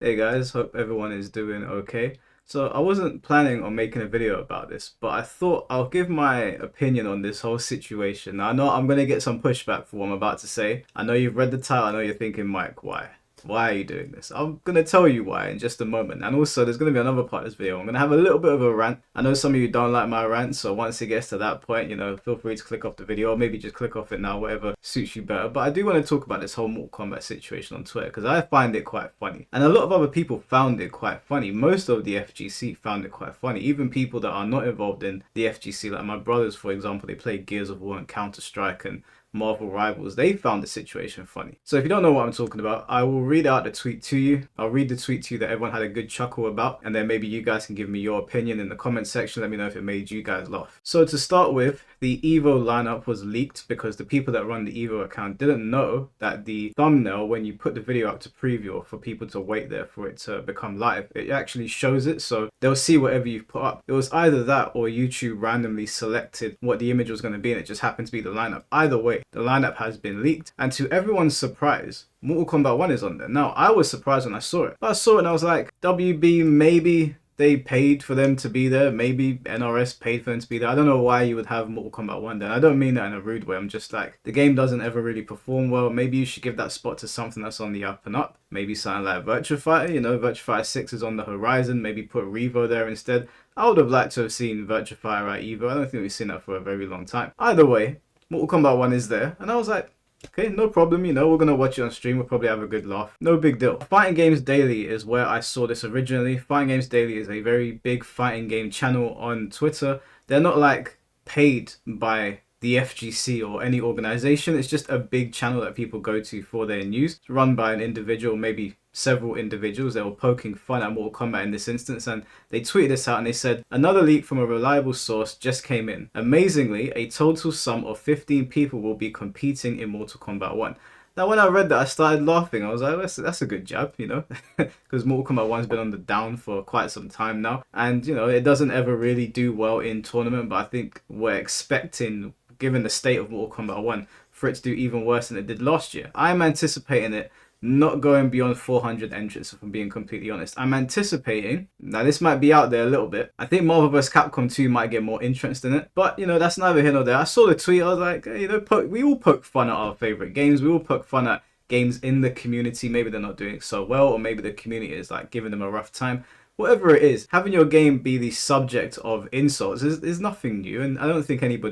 Hey guys, hope everyone is doing okay. So I wasn't planning on making a video about this, but I thought I'll give my opinion on this whole situation. Now, I know I'm gonna get some pushback for what I'm about to say. I know you've read the title, I know you're thinking, Mike, why? Why are you doing this? I'm gonna tell you why in just a moment. And also there's gonna be another part of this video. I'm gonna have a little bit of a rant. I know some of you don't like my rant, so once it gets to that point, feel free to click off the video or maybe just click off it now, whatever suits you better. But I do want to talk about this whole Mortal Kombat situation on Twitter because I find it quite funny. And a lot of other people found it quite funny. Most of the FGC found it quite funny. Even people that are not involved in the FGC, like my brothers, for example, they play Gears of War and Counter-Strike and Marvel Rivals, they found the situation funny. So if you don't know what I'm talking about, I will read out the tweet to you. I'll read the tweet to you that everyone had a good chuckle about, and then maybe you guys can give me your opinion in the comment section. Let me know if it made you guys laugh. So to start with, the Evo lineup was leaked because the people that run the Evo account didn't know that the thumbnail, when you put the video up to preview or for people to wait there for it to become live, it actually shows it, so they'll see whatever you've put up. It was either that or YouTube randomly selected what the image was going to be and it just happened to be the lineup. Either way, the lineup has been leaked, and to everyone's surprise, Mortal Kombat 1 is on there. Now, I was surprised when I saw it. I saw it and I was like, WB, maybe they paid for them to be there. Maybe NRS paid for them to be there. I don't know why you would have Mortal Kombat 1 there. I don't mean that in a rude way. I'm just like, the game doesn't ever really perform well. Maybe you should give that spot to something that's on the up and up. Maybe something like Virtua Fighter. Virtua Fighter 6 is on the horizon. Maybe put Revo there instead. I would have liked to have seen Virtua Fighter at Evo. I don't think we've seen that for a very long time. Either way, Mortal Kombat 1 is there. And I was like, okay, no problem, we're going to watch it on stream, we'll probably have a good laugh. No big deal. Fighting Games Daily is where I saw this originally. Fighting Games Daily is a very big fighting game channel on Twitter. They're not like paid by the FGC or any organization. It's just a big channel that people go to for their news. It's run by an individual, maybe several individuals. They were poking fun at Mortal Kombat in this instance, and they tweeted this out and they said, another leak from a reliable source just came in. Amazingly, a total sum of 15 people will be competing in Mortal Kombat 1. Now, when I read that, I started laughing. I was like, that's a good jab, because Mortal Kombat 1's been on the down for quite some time now. And, it doesn't ever really do well in tournament, but I think we're expecting, given the state of Mortal Kombat 1, for it to do even worse than it did last year. I'm anticipating it not going beyond 400 entrants, if I'm being completely honest. I'm anticipating, now this might be out there a little bit, I think Marvel vs. Capcom 2 might get more interest in it, but that's neither here nor there. I saw the tweet, I was like, we all poke fun at our favourite games, we all poke fun at games in the community. Maybe they're not doing so well, or maybe the community is like giving them a rough time. Whatever it is, having your game be the subject of insults is nothing new, and I don't think anyone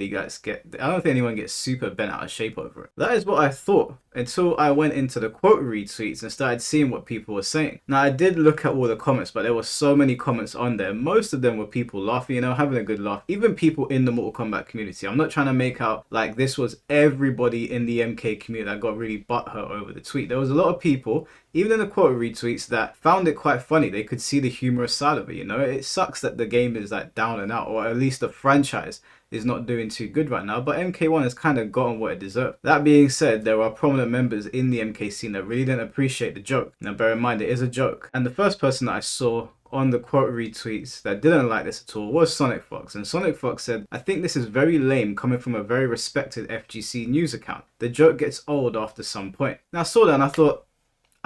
gets super bent out of shape over it. That is what I thought until I went into the quote retweets and started seeing what people were saying. Now, I did look at all the comments, but there were so many comments on there. Most of them were people laughing, having a good laugh. Even people in the Mortal Kombat community. I'm not trying to make out like this was everybody in the MK community that got really butthurt over the tweet. There was a lot of people, even in the quote retweets, that found it quite funny. They could see the humorous side of it, It sucks that the game is like down and out, or at least the franchise is not doing too good right now, but MK1 has kind of gotten what it deserved. That being said, there are prominent members in the MK scene that really didn't appreciate the joke. Now bear in mind, it is a joke. And the first person that I saw on the quote retweets that didn't like this at all was Sonic Fox. And Sonic Fox said, I think this is very lame coming from a very respected FGC news account. The joke gets old after some point. Now I saw that and I thought,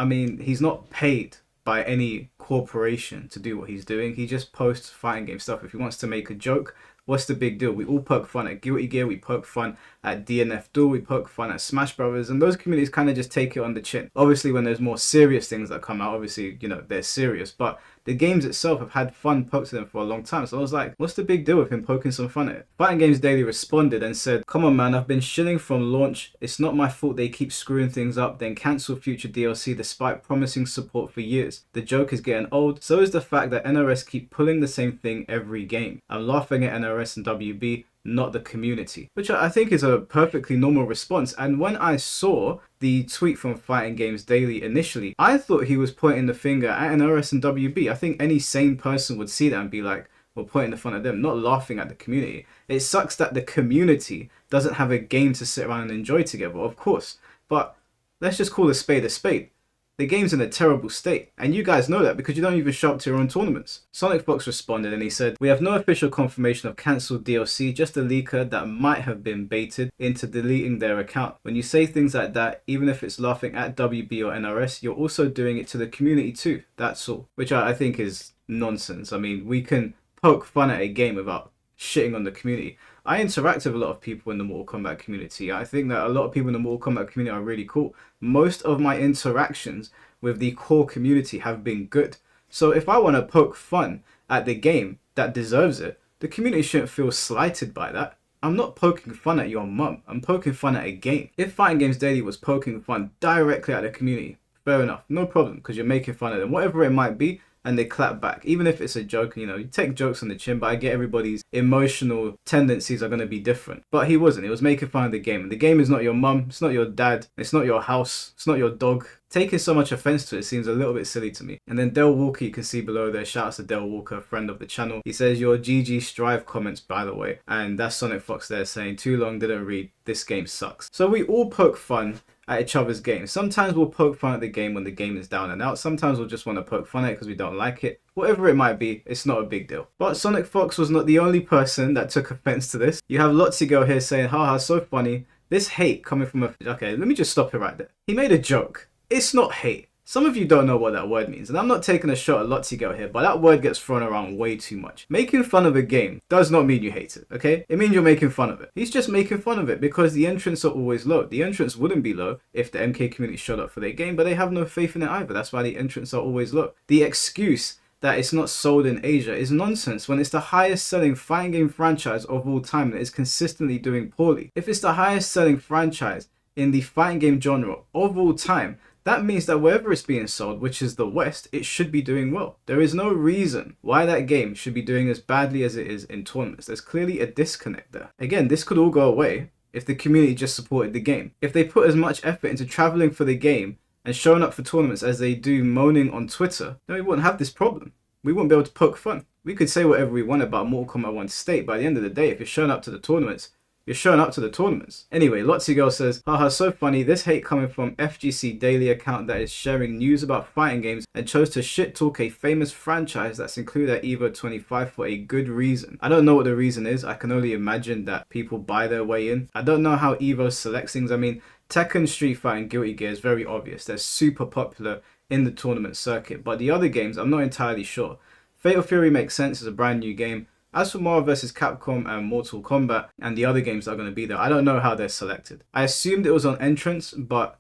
he's not paid by any corporation to do what he's doing. He just posts fighting game stuff. If he wants to make a joke, what's the big deal? We all poke fun at Guilty Gear, we poke fun at DNF Duel, we poke fun at Smash Brothers, and those communities kind of just take it on the chin. Obviously, when there's more serious things that come out, obviously, they're serious, but the games itself have had fun pokes at them for a long time. So I was like, what's the big deal with him poking some fun at it? Fighting Games Daily responded and said, come on man, I've been shilling from launch. It's not my fault they keep screwing things up, then cancel future DLC despite promising support for years. The joke is getting old. So is the fact that NRS keep pulling the same thing every game. I'm laughing at NRS and WB, not the community, which I think is a perfectly normal response. And when I saw the tweet from Fighting Games Daily initially, I thought he was pointing the finger at NRS and WB. I think any sane person would see that and be like, well, pointing the fun at them, not laughing at the community. It sucks that the community doesn't have a game to sit around and enjoy together, of course, but let's just call a spade a spade. The game's in a terrible state, and you guys know that because you don't even show up to your own tournaments. Sonic Fox responded and he said, "We have no official confirmation of cancelled DLC, just a leaker that might have been baited into deleting their account. When you say things like that, even if it's laughing at WB or NRS, you're also doing it to the community too, that's all." Which I think is nonsense. I mean, we can poke fun at a game without shitting on the community. I interact with a lot of people in the Mortal Kombat community. I think that a lot of people in the Mortal Kombat community are really cool. Most of my interactions with the core community have been good. So if I want to poke fun at the game that deserves it, the community shouldn't feel slighted by that. I'm not poking fun at your mum. I'm poking fun at a game. If Fighting Games Daily was poking fun directly at the community, fair enough, no problem, because you're making fun of them, whatever it might be, and they clap back. Even if it's a joke, you know, you take jokes on the chin, but I get everybody's emotional tendencies are going to be different. But he wasn't. He was making fun of the game. And the game is not your mum, it's not your dad, it's not your house, it's not your dog. Taking so much offense to it seems a little bit silly to me. And then Del Walker, you can see below there, shouts to Del Walker, friend of the channel. He says, "Your GG Strive comments, by the way." And that's Sonic Fox there saying, "Too long, didn't read, this game sucks." So we all poke fun at each other's games. Sometimes we'll poke fun at the game when the game is down and out. Sometimes we'll just want to poke fun at it because we don't like it. Whatever it might be, it's not a big deal. But Sonic Fox was not the only person that took offense to this. You have Lotzi Girl here saying, "Haha, so funny. This hate coming from a..." Okay, let me just stop it right there. He made a joke. It's not hate. Some of you don't know what that word means, and I'm not taking a shot at Lotzi Girl here, but that word gets thrown around way too much. Making fun of a game does not mean you hate it, okay? It means you're making fun of it. He's just making fun of it because the entrants are always low. The entrants wouldn't be low if the MK community showed up for their game, but they have no faith in it either. That's why the entrants are always low. The excuse that it's not sold in Asia is nonsense when it's the highest selling fighting game franchise of all time that is consistently doing poorly. If it's the highest selling franchise in the fighting game genre of all time, that means that wherever it's being sold, which is the West, it should be doing well. There is no reason why that game should be doing as badly as it is in tournaments. There's clearly a disconnect there. Again, this could all go away if the community just supported the game. If they put as much effort into traveling for the game and showing up for tournaments as they do moaning on Twitter, then we wouldn't have this problem. We wouldn't be able to poke fun. We could say whatever we want about Mortal Kombat 1 State, but at the end of the day, if you're showing up to the tournaments, you're showing up to the tournaments. Anyway, Lotzi Girl says, "Haha, so funny. This hate coming from FGC Daily account that is sharing news about fighting games and chose to shit talk a famous franchise that's included at EVO 25 for a good reason." I don't know what the reason is. I can only imagine that people buy their way in. I don't know how EVO selects things. I mean, Tekken, Street Fighter, and Guilty Gear is very obvious. They're super popular in the tournament circuit. But the other games, I'm not entirely sure. Fatal Fury makes sense as a brand new game. As for Marvel vs. Capcom and Mortal Kombat and the other games that are going to be there, I don't know how they're selected. I assumed it was on entrance, but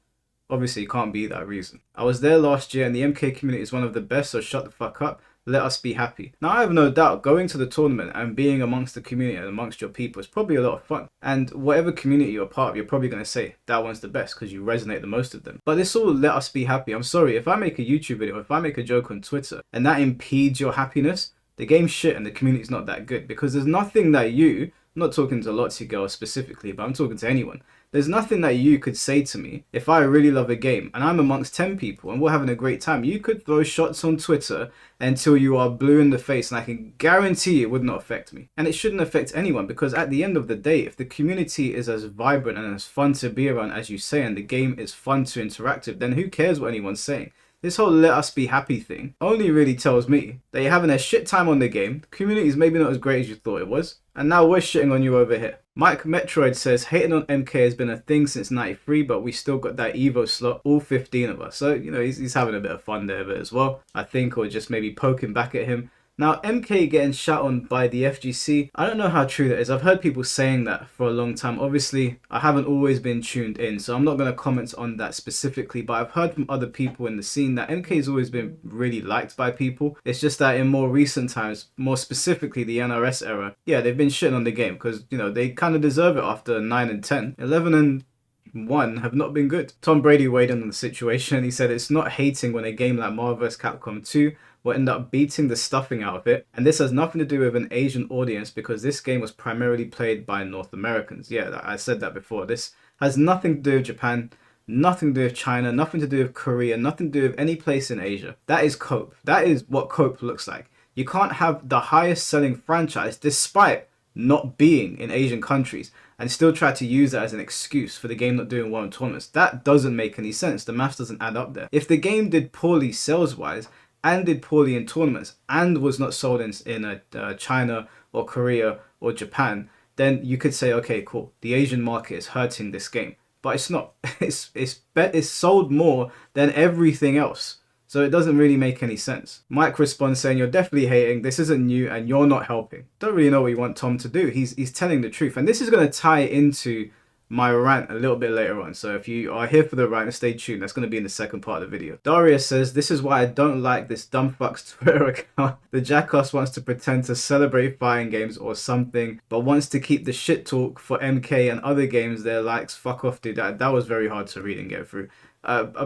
obviously it can't be that reason. I was there last year and the MK community is one of the best, so shut the fuck up. Let us be happy. Now, I have no doubt going to the tournament and being amongst the community and amongst your people is probably a lot of fun. And whatever community you're a part of, you're probably going to say that one's the best because you resonate the most with them. But this all let us be happy. I'm sorry, if I make a YouTube video, if I make a joke on Twitter and that impedes your happiness, the game's shit and the community's not that good, because there's nothing that you, I'm not talking to Lotzi Girl specifically, but I'm talking to anyone. There's nothing that you could say to me if I really love a game and I'm amongst 10 people and we're having a great time. You could throw shots on Twitter until you are blue in the face and I can guarantee it would not affect me. And it shouldn't affect anyone, because at the end of the day, if the community is as vibrant and as fun to be around as you say and the game is fun to interact with, then who cares what anyone's saying? This whole let us be happy thing only really tells me that you're having a shit time on the game, the community is maybe not as great as you thought it was, and now we're shitting on you over here. Mike Metroid says, hating on MK has been a thing since 93, but we still got that Evo slot, all 15 of us. So, you know, he's having a bit of fun there as well, I think, or just maybe poking back at him. Now, MK getting shot on by the FGC, I don't know how true that is. I've heard people saying that for a long time. Obviously, I haven't always been tuned in, so I'm not going to comment on that specifically, but I've heard from other people in the scene that MK has always been really liked by people. It's just that in more recent times, more specifically the NRS era, yeah, they've been shitting on the game because, you know, they kind of deserve it after 9 and 10. 11 and 1 have not been good. Tom Brady weighed in on the situation. He said it's not hating when a game like Marvel vs. Capcom 2 will end up beating the stuffing out of it, and this has nothing to do with an Asian audience because this game was primarily played by North Americans. Yeah, I said that before. This has nothing to do with Japan, nothing to do with China, nothing to do with Korea, nothing to do with any place in Asia. That is cope. That is what cope looks like. You can't have the highest selling franchise despite not being in Asian countries and still try to use that as an excuse for the game not doing well in tournaments. That doesn't make any sense. The maths doesn't add up there. If the game did poorly sales-wise and did poorly in tournaments and was not sold in China or Korea or Japan, then you could say, okay, cool, the Asian market is hurting this game. But it's not. It's sold more than everything else. So it doesn't really make any sense. Mike responds saying, you're definitely hating, this isn't new and you're not helping. Don't really know what you want Tom to do. He's telling the truth. And this is going to tie into my rant a little bit later on. So if you are here for the rant, stay tuned. That's going to be in the second part of the video. Darius says, this is why I don't like this dumb fuck's Twitter account. The jackass wants to pretend to celebrate fighting games or something, but wants to keep the shit talk for MK and other games their likes. Fuck off, dude. That was very hard to read and get through.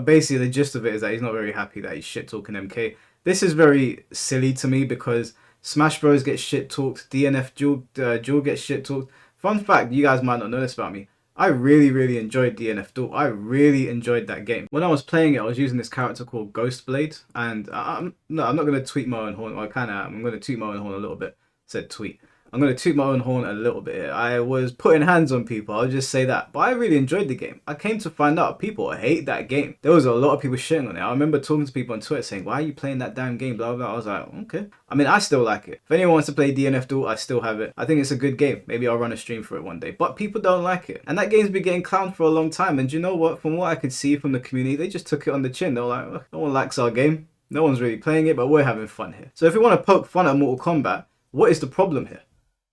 Basically, the gist of it is that he's not very happy that he's shit talking MK. This is very silly to me because Smash Bros gets shit talked, DNF Duel gets shit talked. Fun fact, you guys might not know this about me. I really enjoyed DNF Duel. I really enjoyed that game. When I was playing it, I was using this character called Ghostblade, and I'm not going to tweet my own horn. Well, I kind of am. I'm going to toot my own horn a little bit. Said tweet. I'm going to toot my own horn a little bit. I was putting hands on people, I'll just say that. But I really enjoyed the game. I came to find out people hate that game. There was a lot of people shitting on it. I remember talking to people on Twitter saying, why are you playing that damn game, blah, blah, blah. I was like, okay. I mean, I still like it. If anyone wants to play DNF Duel, I still have it. I think it's a good game. Maybe I'll run a stream for it one day. But people don't like it. And that game's been getting clowned for a long time. And you know what? From what I could see from the community, they just took it on the chin. They were like, oh, no one likes our game. No one's really playing it, but we're having fun here. So if you want to poke fun at Mortal Kombat, what is the problem here?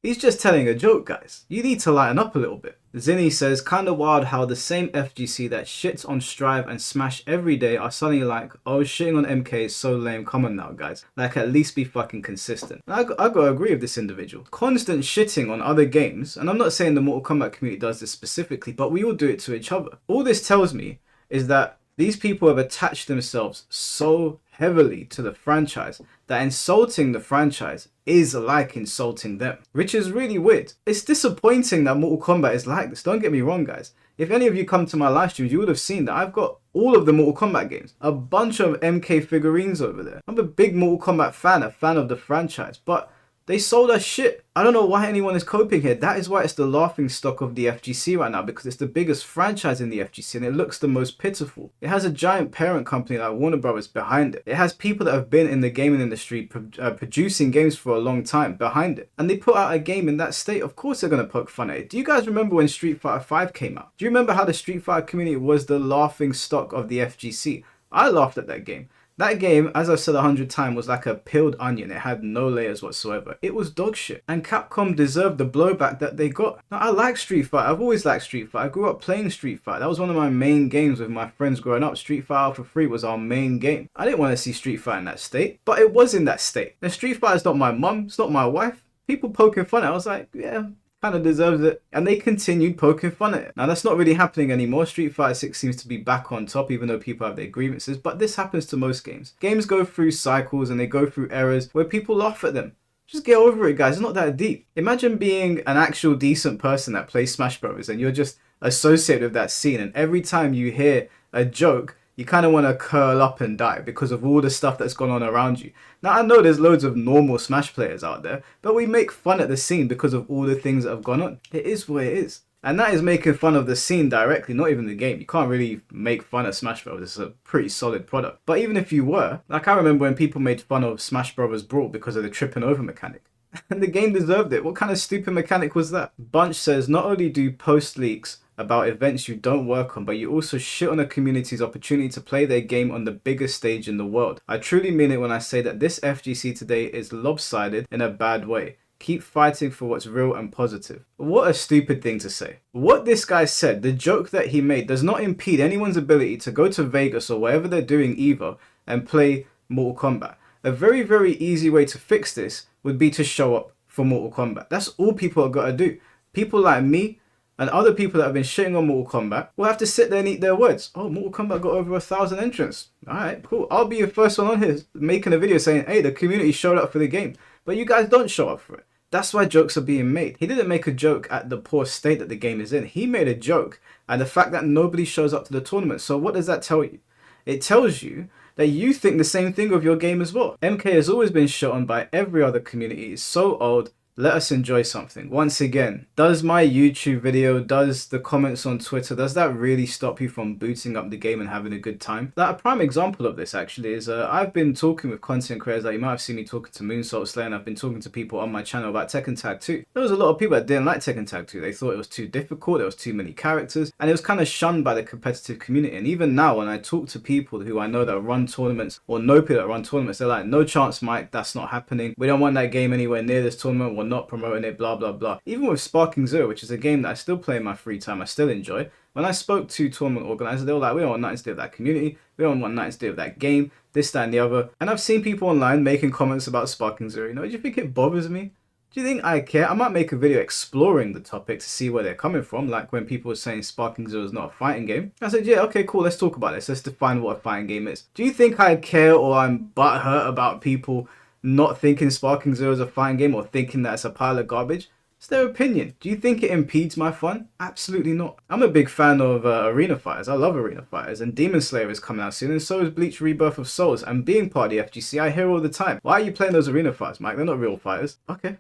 He's just telling a joke, guys. You need to lighten up a little bit. Zinni says, kinda wild how the same FGC that shits on Strive and Smash every day are suddenly like, oh, shitting on MK is so lame, come on now, guys. Like, at least be fucking consistent. I gotta agree with this individual. Constant shitting on other games, and I'm not saying the Mortal Kombat community does this specifically, but we all do it to each other. All this tells me is that these people have attached themselves so heavily to the franchise that insulting the franchise is like insulting them, which is really weird. It's disappointing that Mortal Kombat is like this. Don't get me wrong, guys. If any of you come to my live streams, you would have seen that I've got all of the Mortal Kombat games, a bunch of MK figurines over there. I'm a big Mortal Kombat fan, a fan of the franchise, but they sold us shit. I don't know why anyone is coping here. That is why it's the laughing stock of the FGC right now, because it's the biggest franchise in the FGC and it looks the most pitiful. It has a giant parent company like Warner Brothers behind it. It has people that have been in the gaming industry producing games for a long time behind it. And they put out a game in that state. Of course they're going to poke fun at it. Do you guys remember when Street Fighter 5 came out? Do you remember how the Street Fighter community was the laughing stock of the FGC? I laughed at that game. That game, as I've said 100 times, was like a peeled onion. It had no layers whatsoever. It was dog shit. And Capcom deserved the blowback that they got. Now, I like Street Fighter. I've always liked Street Fighter. I grew up playing Street Fighter. That was one of my main games with my friends growing up. Street Fighter for free was our main game. I didn't want to see Street Fighter in that state, but it was in that state. And Street Fighter's not my mum. It's not my wife. People poking fun at it. I was like, yeah, kind of deserves it. And they continued poking fun at it. Now that's not really happening anymore. Street Fighter 6 seems to be back on top, even though people have their grievances, but this happens to most games. Games go through cycles and they go through errors where people laugh at them. Just get over it, guys. It's not that deep. Imagine being an actual decent person that plays Smash Bros and you're just associated with that scene, and every time you hear a joke, you kind of want to curl up and die because of all the stuff that's gone on around you. Now, I know there's loads of normal Smash players out there, but we make fun at the scene because of all the things that have gone on. It is what it is. And that is making fun of the scene directly, not even the game. You can't really make fun of Smash Bros. It's a pretty solid product. But even if you were, like I remember when people made fun of Smash Bros. Brawl because of the tripping over mechanic. And the game deserved it. What kind of stupid mechanic was that? Bunch says, not only do post leaks about events you don't work on, but you also shit on a community's opportunity to play their game on the biggest stage in the world. I truly mean it when I say that this FGC today is lopsided in a bad way. Keep fighting for what's real and positive. What a stupid thing to say. What this guy said, the joke that he made, does not impede anyone's ability to go to Vegas or wherever they're doing either and play Mortal Kombat. A very easy way to fix this would be to show up for Mortal Kombat. That's all people have got to do. People like me and other people that have been shitting on Mortal Kombat will have to sit there and eat their words. Oh, Mortal Kombat got over 1,000 entrants. Alright, cool. I'll be the first one on here making a video saying, hey, the community showed up for the game. But you guys don't show up for it. That's why jokes are being made. He didn't make a joke at the poor state that the game is in. He made a joke at the fact that nobody shows up to the tournament. So what does that tell you? It tells you that you think the same thing of your game as well. MK has always been shot on by every other community. It's so old. Let us enjoy something. Once again, does my YouTube video, does the comments on Twitter, does that really stop you from booting up the game and having a good time? Like, a prime example of this actually is I've been talking with content creators. Like, you might have seen me talking to Moonsault Slayer, and I've been talking to people on my channel about Tekken Tag 2. There was a lot of people that didn't like Tekken Tag 2. They thought it was too difficult, there was too many characters, and it was kind of shunned by the competitive community. And even now, when I talk to people who I know that run tournaments or know people that run tournaments, they're like, no chance, Mike, that's not happening. We don't want that game anywhere near this tournament. We're not promoting it, blah, blah, blah. Even with Sparking Zero, which is a game that I still play in my free time, I still enjoy. When I spoke to tournament organizers, they were like, we don't want nothing to do with that community. We don't want nothing to do with that game, this, that, and the other. And I've seen people online making comments about Sparking Zero. You know, do you think it bothers me? Do you think I care? I might make a video exploring the topic to see where they're coming from. Like when people were saying Sparking Zero is not a fighting game. I said, yeah, okay, cool, let's talk about this. Let's define what a fighting game is. Do you think I care or I'm butthurt about people not thinking Sparking Zero is a fighting game or thinking that it's a pile of garbage? It's their opinion. Do you think it impedes my fun? Absolutely not. I'm a big fan of arena fighters. I love arena fighters, and Demon Slayer is coming out soon, and so is Bleach Rebirth of Souls. And being part of the FGC, I hear all the time, why are you playing those arena fighters, Mike? They're not real fighters. Okay.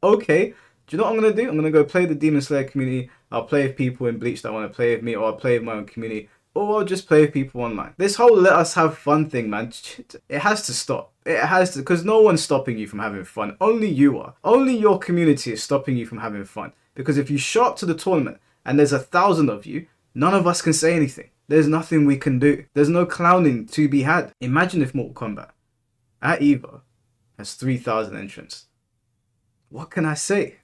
Okay. Do you know what I'm going to do? I'm going to go play the Demon Slayer community. I'll play with people in Bleach that want to play with me, or I'll play with my own community, or I'll just play with people online. This whole let us have fun thing, man, it has to stop. It has to, because no one's stopping you from having fun. Only you are. Only your community is stopping you from having fun. Because if you show up to the tournament and there's 1,000 of you, none of us can say anything. There's nothing we can do. There's no clowning to be had. Imagine if Mortal Kombat at EVO has 3,000 entrants. What can I say?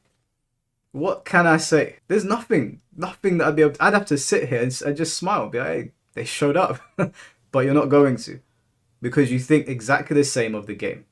What can I say? There's nothing that I'd be able to, I'd have to sit here and just smile and be like, hey, they showed up. But you're not going to, because you think exactly the same of the game.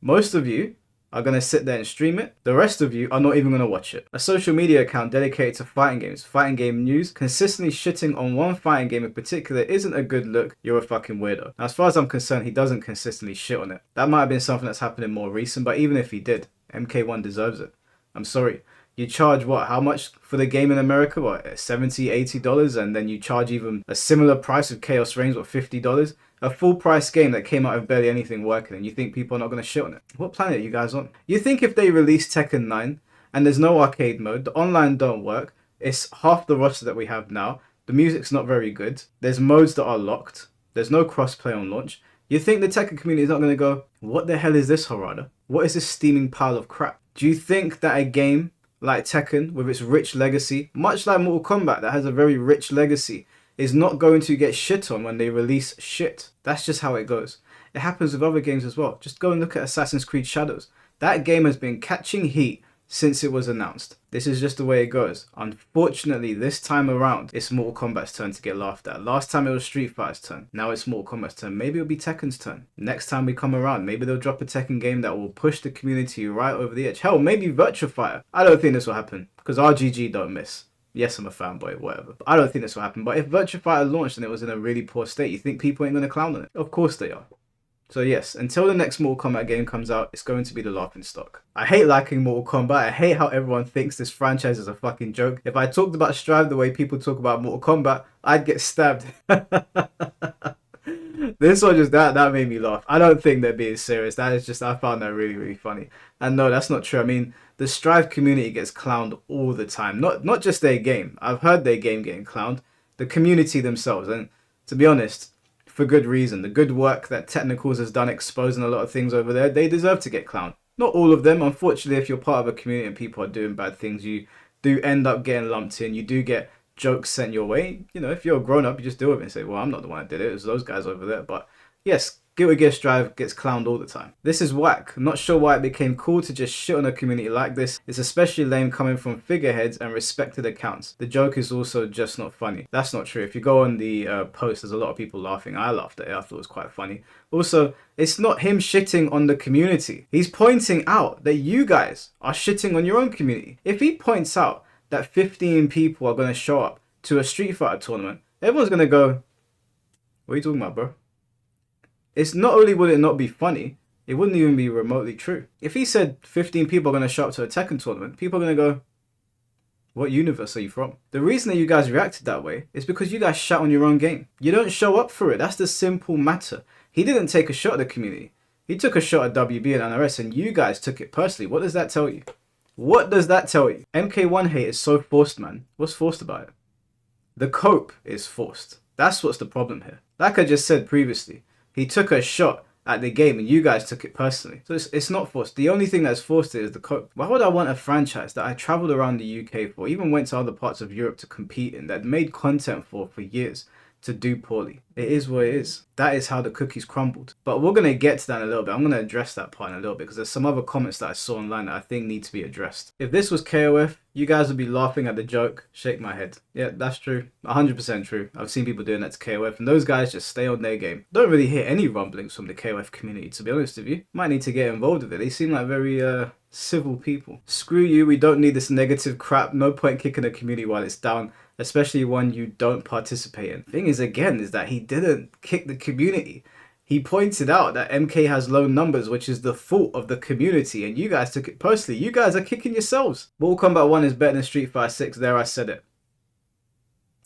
Most of you are going to sit there and stream it. The rest of you are not even going to watch it. A social media account dedicated to fighting games, fighting game news, consistently shitting on one fighting game in particular isn't a good look. You're a fucking weirdo. Now, as far as I'm concerned, he doesn't consistently shit on it. That might have been something that's happening more recent, but even if he did, MK1 deserves it. I'm sorry. You charge what? How much for the game in America? What, $70, $80? And then you charge even a similar price of Chaos Reigns, what, $50? A full price game that came out with barely anything working, and you think people are not going to shit on it? What planet are you guys on? You think if they release Tekken 9 and there's no arcade mode, the online don't work, it's half the roster that we have now, the music's not very good, there's modes that are locked, there's no crossplay on launch, you think the Tekken community is not going to go, what the hell is this, Harada? What is this steaming pile of crap? Do you think that a game like Tekken, with its rich legacy, much like Mortal Kombat that has a very rich legacy, is not going to get shit on when they release shit? That's just how it goes. It happens with other games as well. Just go and look at Assassin's Creed Shadows. That game has been catching heat since it was announced. This is just the way it goes. Unfortunately, this time around, it's Mortal Kombat's turn to get laughed at. Last time it was Street Fighter's turn. Now it's Mortal Kombat's turn. Maybe it'll be Tekken's turn. Next time we come around, maybe they'll drop a Tekken game that will push the community right over the edge. Hell, maybe Virtua Fighter. I don't think this will happen, because RGG don't miss. Yes, I'm a fanboy, whatever. But I don't think this will happen. But if Virtua Fighter launched and it was in a really poor state, you think people ain't going to clown on it? Of course they are. So yes, until the next Mortal Kombat game comes out, it's going to be the laughing stock. I hate liking Mortal Kombat. I hate how everyone thinks this franchise is a fucking joke. If I talked about Strive the way people talk about Mortal Kombat, I'd get stabbed. This one just, that made me laugh. I don't think they're being serious. That is just, I found that really, really funny. And no, that's not true. I mean, the Strive community gets clowned all the time. Not just their game. I've heard their game getting clowned. The community themselves. And to be honest, for good reason. The good work that Technicals has done exposing a lot of things over there, they deserve to get clowned. Not all of them. Unfortunately, if you're part of a community and people are doing bad things, you do end up getting lumped in. You do get jokes sent your way. You know, if you're a grown up, you just deal with it and say, well, I'm not the one that did it. It was those guys over there. But yes, Guilty Gear Strive gets clowned all the time. This is whack. I'm not sure why it became cool to just shit on a community like this. It's especially lame coming from figureheads and respected accounts. The joke is also just not funny. That's not true. If you go on the post, there's a lot of people laughing. I laughed at it. I thought it was quite funny. Also, it's not him shitting on the community. He's pointing out that you guys are shitting on your own community. If he points out that 15 people are going to show up to a Street Fighter tournament, everyone's going to go, what are you talking about, bro? It's not only would it not be funny, it wouldn't even be remotely true. If he said 15 people are going to show up to a Tekken tournament, people are going to go, what universe are you from? The reason that you guys reacted that way is because you guys shat on your own game. You don't show up for it. That's the simple matter. He didn't take a shot at the community. He took a shot at WB and NRS and you guys took it personally. What does that tell you? What does that tell you? MK1 hate is so forced, man. What's forced about it? The cope is forced. That's what's the problem here. Like I just said previously, he took a shot at the game and you guys took it personally. So it's not forced. The only thing that's forced is the cope. Why would I want a franchise that I traveled around the UK for, even went to other parts of Europe to compete in, that made content for years, to do poorly? It is what it is. That is how the cookies crumbled. But we're going to get to that in a little bit. I'm going to address that part in a little bit because there's some other comments that I saw online that I think need to be addressed. If this was KOF, you guys would be laughing at the joke. Shake my head. Yeah, that's true. 100% true. I've seen people doing that to KOF and those guys just stay on their game. Don't really hear any rumblings from the KOF community, to be honest with you. Might need to get involved with it. They seem like very civil people. Screw you. We don't need this negative crap. No point kicking a community while it's down, especially one you don't participate in. Thing is, again, is that he didn't kick the community. He pointed out that MK has low numbers, which is the fault of the community, and you guys took it personally. You guys are kicking yourselves. Mortal Kombat 1 is better than Street Fighter 6. There, I said it.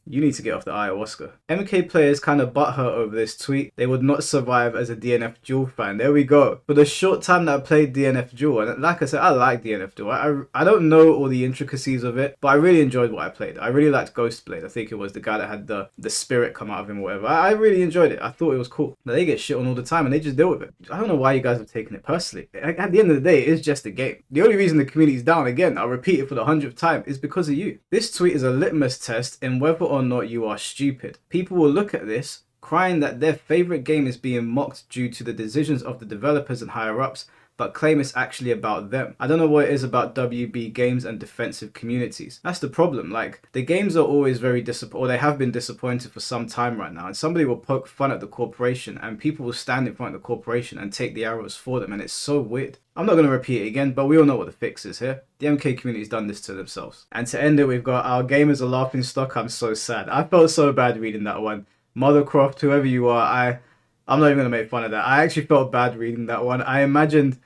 You need to get off the ayahuasca. MK players kind of butthurt over this tweet. They would not survive as a DNF Duel fan. There we go. For the short time that I played DNF Duel, and like I said, I like DNF Duel. I don't know all the intricacies of it, but I really enjoyed what I played. I really liked Ghostblade. I think it was the guy that had the spirit come out of him or whatever. I really enjoyed it. I thought it was cool. But they get shit on all the time and they just deal with it. I don't know why you guys have taken it personally. At the end of the day, it's just a game. The only reason the community's down, again, I'll repeat it for the 100th time, is because of you. This tweet is a litmus test in whether or not you are stupid. People will look at this crying that their favorite game is being mocked due to the decisions of the developers and higher ups, but claim it's actually about them. I don't know what it is about WB games and defensive communities. That's the problem. Like, the games are always very disappointed, or they have been disappointed for some time right now, and somebody will poke fun at the corporation and people will stand in front of the corporation and take the arrows for them, and it's so weird. I'm not going to repeat it again, but we all know what the fix is here. The MK community's done this to themselves. And to end it, we've got our gamers are laughing stock. I'm so sad. I felt so bad reading that one. Mothercroft, whoever you are, I'm not even going to make fun of that. I actually felt bad reading that one. I imagined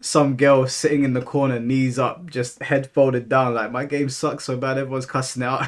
some girl sitting in the corner, knees up, just head folded down, like, my game sucks so bad, everyone's cussing out.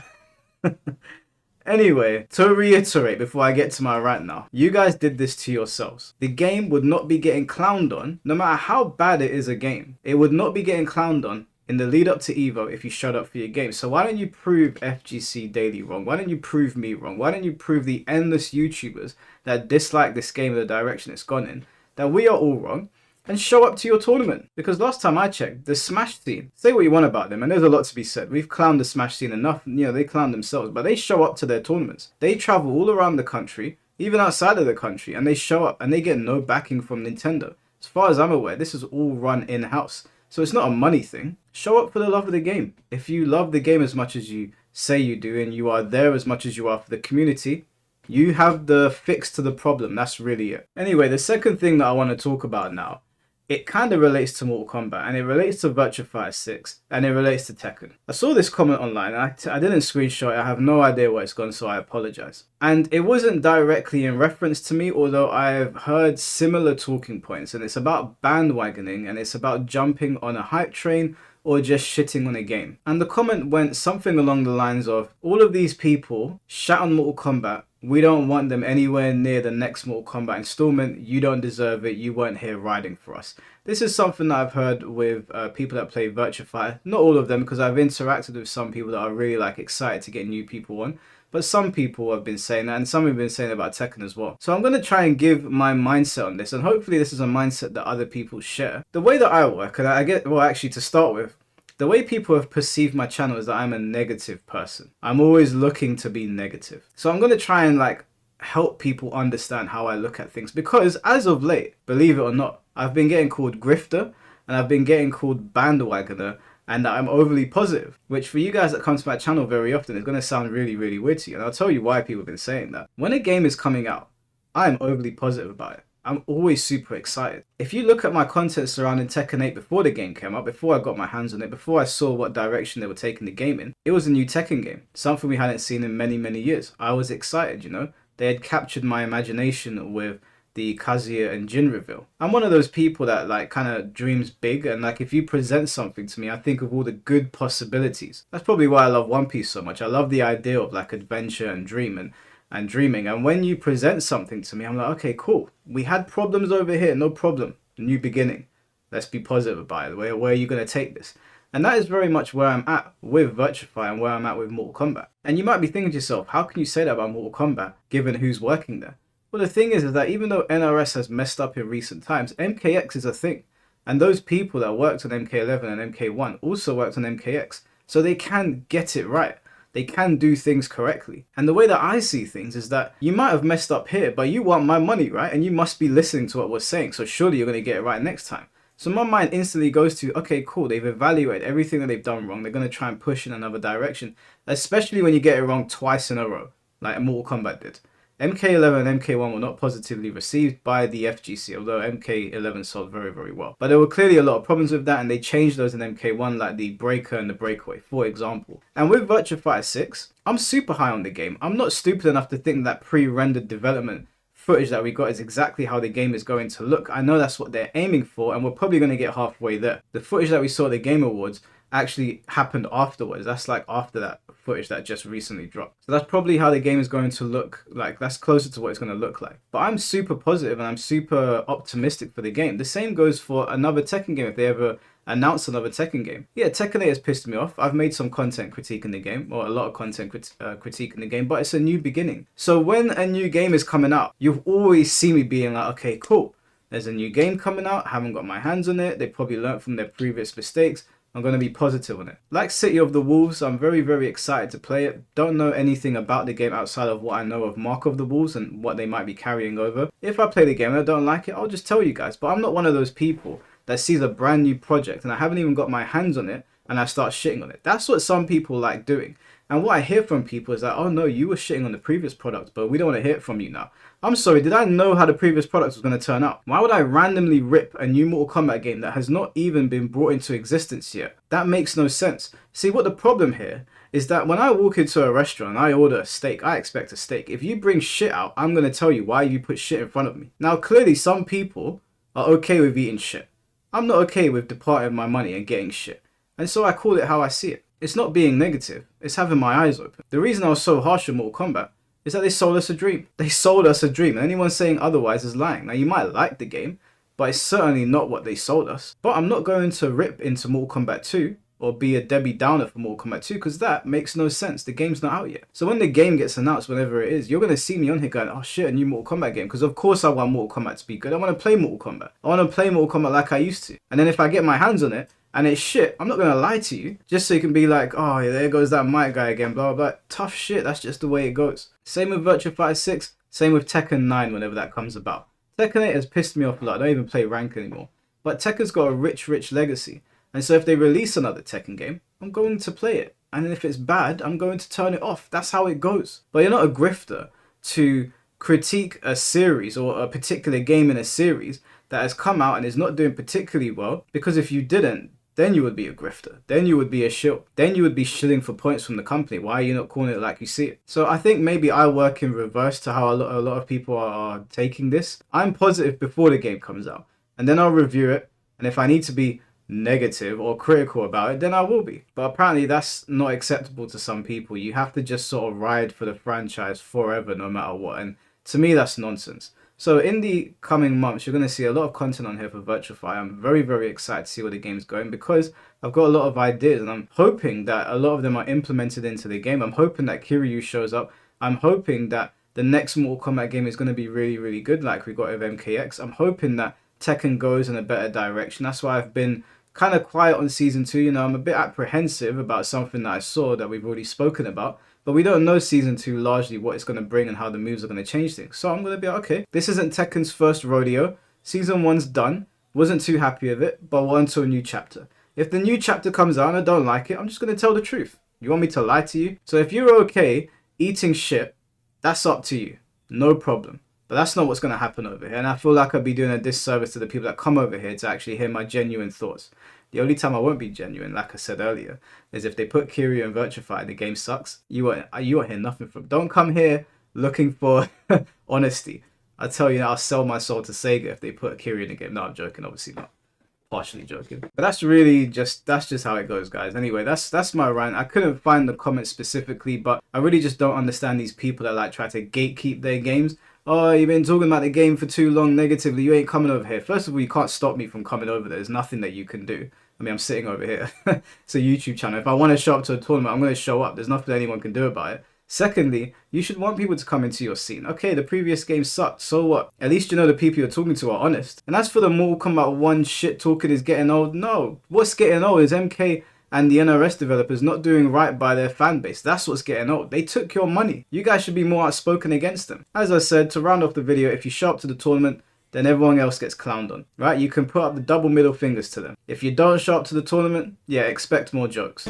Anyway, to reiterate before I get to my rant now, you guys did this to yourselves. The game would not be getting clowned on, no matter how bad it is a game. It would not be getting clowned on in the lead up to Evo if you shut up for your game. So why don't you prove FGC Daily wrong? Why don't you prove me wrong? Why don't you prove the endless YouTubers that dislike this game and the direction it's gone in, that we are all wrong? And show up to your tournament. Because last time I checked, the Smash scene, say what you want about them, and there's a lot to be said. We've clowned the Smash scene enough, they clown themselves, but they show up to their tournaments. They travel all around the country, even outside of the country, and they show up and they get no backing from Nintendo. As far as I'm aware, this is all run in-house. So it's not a money thing. Show up for the love of the game. If you love the game as much as you say you do, and you are there as much as you are for the community, you have the fix to the problem. That's really it. Anyway, the second thing that I want to talk about now, it kind of relates to Mortal Kombat, and it relates to Virtua Fighter 6, and it relates to Tekken. I saw this comment online, and I didn't screenshot it. I have no idea where it's gone, so I apologize. And it wasn't directly in reference to me, although I've heard similar talking points, and it's about bandwagoning, and it's about jumping on a hype train or just shitting on a game. And the comment went something along the lines of, all of these people shat on Mortal Kombat, we don't want them anywhere near the next Mortal Kombat installment. You don't deserve it. You weren't here riding for us. This is something that I've heard with people that play Virtua Fighter. Not all of them, because I've interacted with some people that are really excited to get new people on. But some people have been saying that, and some have been saying about Tekken as well. So I'm going to try and give my mindset on this, and hopefully this is a mindset that other people share. The way that I work, and actually to start with, the way people have perceived my channel is that I'm a negative person. I'm always looking to be negative. So I'm going to try and help people understand how I look at things. Because as of late, believe it or not, I've been getting called grifter and I've been getting called bandwagoner and that I'm overly positive. Which for you guys that come to my channel very often is going to sound really, really weird to you. And I'll tell you why people have been saying that. When a game is coming out, I'm overly positive about it. I'm always super excited. If you look at my content surrounding Tekken 8 before the game came out, before I got my hands on it, before I saw what direction they were taking the game in, it was a new Tekken game. Something we hadn't seen in many, many years. I was excited, They had captured my imagination with the Kazuya and Jin reveal. I'm one of those people that kind of dreams big, and if you present something to me, I think of all the good possibilities. That's probably why I love One Piece so much. I love the idea of adventure and dreaming. And when you present something to me, I'm like, okay, cool. We had problems over here, no problem. a new beginning. Let's be positive about it. Where are you going to take this? And that is very much where I'm at with Virtuify and where I'm at with Mortal Kombat. And you might be thinking to yourself, how can you say that about Mortal Kombat given who's working there? Well, the thing is that even though NRS has messed up in recent times, MKX is a thing. And those people that worked on MK11 and MK1 also worked on MKX. So they can get it right. They can do things correctly. And the way that I see things is that you might have messed up here, but you want my money, right? And you must be listening to what we're saying. So surely you're going to get it right next time. So my mind instantly goes to, okay, cool. They've evaluated everything that they've done wrong. They're going to try and push in another direction, especially when you get it wrong twice in a row, like Mortal Kombat did. MK11 and MK1 were not positively received by the FGC, although MK11 sold very, very well. But there were clearly a lot of problems with that, and they changed those in MK1, like the Breaker and the Breakaway, for example. And with Virtua 6, I'm super high on the game. I'm not stupid enough to think that pre-rendered development footage that we got is exactly how the game is going to look. I know that's what they're aiming for, and we're probably going to get halfway there. The footage that we saw at the Game Awards actually happened afterwards. That's like after that footage that just recently dropped. So that's probably how the game is going to look like. That's closer to what it's going to look like. But I'm super positive and I'm super optimistic for the game. The same goes for another Tekken game if they ever announce another Tekken game. Yeah, Tekken 8 has pissed me off. I've made some content critiquing the game, or a lot of content critiquing the game, but it's a new beginning. So when a new game is coming out, you've always seen me being like, okay, cool. There's a new game coming out. Haven't got my hands on it. They probably learned from their previous mistakes. I'm going to be positive on it. Like City of the Wolves, I'm very, very excited to play it. Don't know anything about the game outside of what I know of Mark of the Wolves and what they might be carrying over. If I play the game and I don't like it, I'll just tell you guys. But I'm not one of those people that sees a brand new project and I haven't even got my hands on it and I start shitting on it. That's what some people like doing. And what I hear from people is that, oh no, you were shitting on the previous product, but we don't want to hear it from you now. I'm sorry, did I know how the previous product was going to turn out? Why would I randomly rip a new Mortal Kombat game that has not even been brought into existence yet? That makes no sense. See, what the problem here is that when I walk into a restaurant and I order a steak, I expect a steak. If you bring shit out, I'm going to tell you why you put shit in front of me. Now, clearly some people are okay with eating shit. I'm not okay with departing my money and getting shit. And so I call it how I see it. It's not being negative, it's having my eyes open. The reason I was so harsh on Mortal Kombat is that they sold us a dream. They sold us a dream, and anyone saying otherwise is lying. Now, you might like the game, but it's certainly not what they sold us. But I'm not going to rip into Mortal Kombat 2 or be a Debbie Downer for Mortal Kombat 2 because that makes no sense. The game's not out yet. So when the game gets announced, whenever it is, you're going to see me on here going, oh shit, a new Mortal Kombat game. Because of course I want Mortal Kombat to be good. I want to play Mortal Kombat. I want to play Mortal Kombat like I used to. And then if I get my hands on it, and it's shit, I'm not going to lie to you, just so you can be like, oh, yeah, there goes that Mike guy again, blah, blah, blah. Tough shit, that's just the way it goes. Same with Virtua 6, same with Tekken 9 whenever that comes about. Tekken 8 has pissed me off a lot, I don't even play rank anymore. But Tekken's got a rich, rich legacy. And so if they release another Tekken game, I'm going to play it. And if it's bad, I'm going to turn it off. That's how it goes. But you're not a grifter to critique a series or a particular game in a series that has come out and is not doing particularly well, because if you didn't, then you would be a grifter. Then you would be a shill. Then you would be shilling for points from the company. Why are you not calling it like you see it? So I think maybe I work in reverse to how a lot of people are taking this. I'm positive before the game comes out. And then I'll review it. And if I need to be negative or critical about it, then I will be. But apparently that's not acceptable to some people. You have to just sort of ride for the franchise forever no matter what. And to me, that's nonsense. So in the coming months, you're going to see a lot of content on here for Virtuify. I'm very, very excited to see where the game's going because I've got a lot of ideas and I'm hoping that a lot of them are implemented into the game. I'm hoping that Kiryu shows up. I'm hoping that the next Mortal Kombat game is going to be really, really good like we got with MKX. I'm hoping that Tekken goes in a better direction. That's why I've been kind of quiet on Season 2. You know, I'm a bit apprehensive about something that I saw that we've already spoken about. But we don't know Season 2 largely what it's going to bring and how the moves are going to change things. So I'm going to be like, okay, this isn't Tekken's first rodeo. Season 1's done. Wasn't too happy with it, but we're on to a new chapter. If the new chapter comes out and I don't like it, I'm just going to tell the truth. You want me to lie to you? So if you're okay eating shit, that's up to you. No problem. But that's not what's going to happen over here. And I feel like I'd be doing a disservice to the people that come over here to actually hear my genuine thoughts. The only time I won't be genuine, like I said earlier, is if they put Kiryu and Virtuify and the game sucks. You won't hear nothing from. Don't come here looking for honesty. I tell you, I'll sell my soul to Sega if they put Kiryu in the game. No, I'm joking. Obviously not. Partially joking. But that's just how it goes, guys. Anyway, that's my rant. I couldn't find the comments specifically, but I really just don't understand these people that like try to gatekeep their games oh, you've been talking about the game for too long negatively, you ain't coming over here. First of all, you can't stop me from coming over there. There's nothing that you can do. I mean, I'm sitting over here. It's a YouTube channel. If I want to show up to a tournament, I'm going to show up. There's nothing anyone can do about it. Secondly, you should want people to come into your scene. Okay, the previous game sucked, so what? At least you know the people you're talking to are honest. And as for the Mortal Kombat 1 shit talking is getting old, no. What's getting old is MK and the NRS developers not doing right by their fan base. That's what's getting old. They took your money. You guys should be more outspoken against them. As I said, to round off the video, if you show up to the tournament, then everyone else gets clowned on, right? You can put up the double middle fingers to them. If you don't show up to the tournament, yeah, expect more jokes.